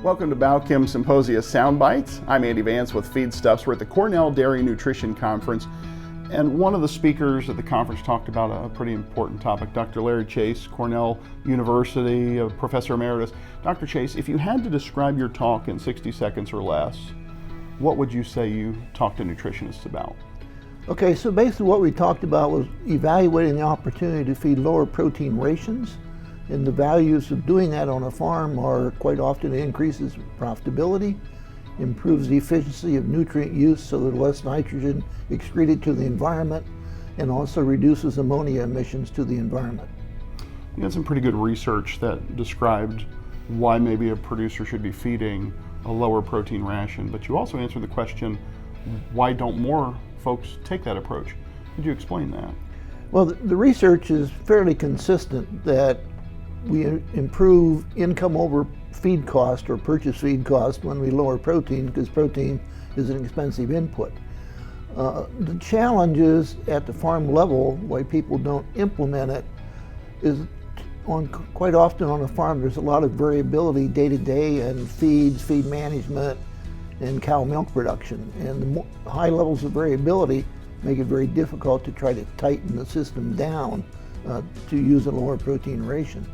Welcome to Balchem Symposia Soundbites. I'm Andy Vance with Feedstuffs. We're at the Cornell Dairy Nutrition Conference, and one of the speakers at the conference talked about a pretty important topic. Dr. Larry Chase, Cornell University, a professor emeritus. Dr. Chase, if you had to describe your talk in 60 seconds or less, what would you say you talked to nutritionists about? Okay, so basically what we talked about was evaluating the opportunity to feed lower protein rations. And the values of doing that on a farm are quite often it increases profitability, improves the efficiency of nutrient use so there's less nitrogen excreted to the environment, and also reduces ammonia emissions to the environment. You had some pretty good research that described why maybe a producer should be feeding a lower protein ration, but you also answered the question, why don't more folks take that approach? Could you explain that? Well, the research is fairly consistent that we improve income over feed cost or purchase feed cost when we lower protein, because protein is an expensive input. The challenge is at the farm level, why people don't implement it, is quite often on a farm there's a lot of variability day to day in feeds, feed management, and cow milk production. And the high levels of variability make it very difficult to try to tighten the system down to use a lower protein ration.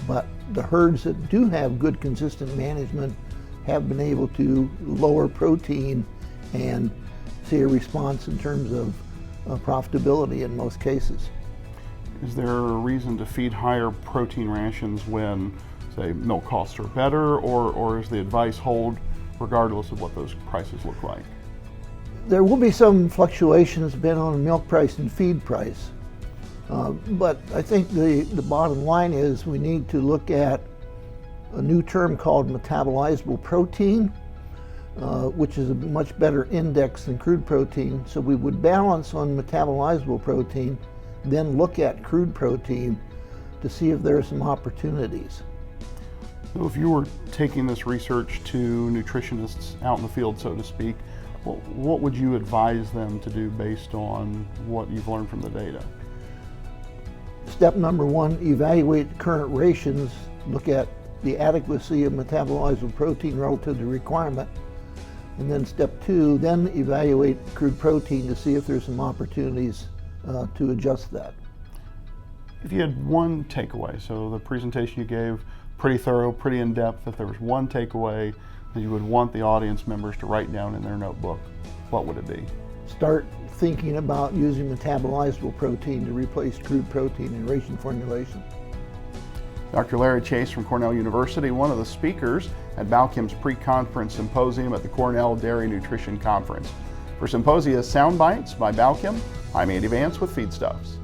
But the herds that do have good consistent management have been able to lower protein and see a response in terms of profitability in most cases. Is there a reason to feed higher protein rations when, say, milk costs are better, or is the advice hold regardless of what those prices look like? There will be some fluctuations depending on milk price and feed price. But I think the bottom line is we need to look at a new term called metabolizable protein, which is a much better index than crude protein. So we would balance on metabolizable protein, then look at crude protein to see if there are some opportunities. So if you were taking this research to nutritionists out in the field, so to speak, what would you advise them to do based on what you've learned from the data? Step number one, evaluate current rations, look at the adequacy of metabolizable protein relative to requirement. And then step two, then evaluate crude protein to see if there's some opportunities to adjust that. If you had one takeaway, so the presentation you gave, pretty thorough, pretty in-depth, if there was one takeaway that you would want the audience members to write down in their notebook, what would it be? Start thinking about using metabolizable protein to replace crude protein in ration formulation. Dr. Larry Chase from Cornell University, one of the speakers at Balchem's pre-conference symposium at the Cornell Dairy Nutrition Conference. For Symposia Soundbites by Balchem, I'm Andy Vance with Feedstuffs.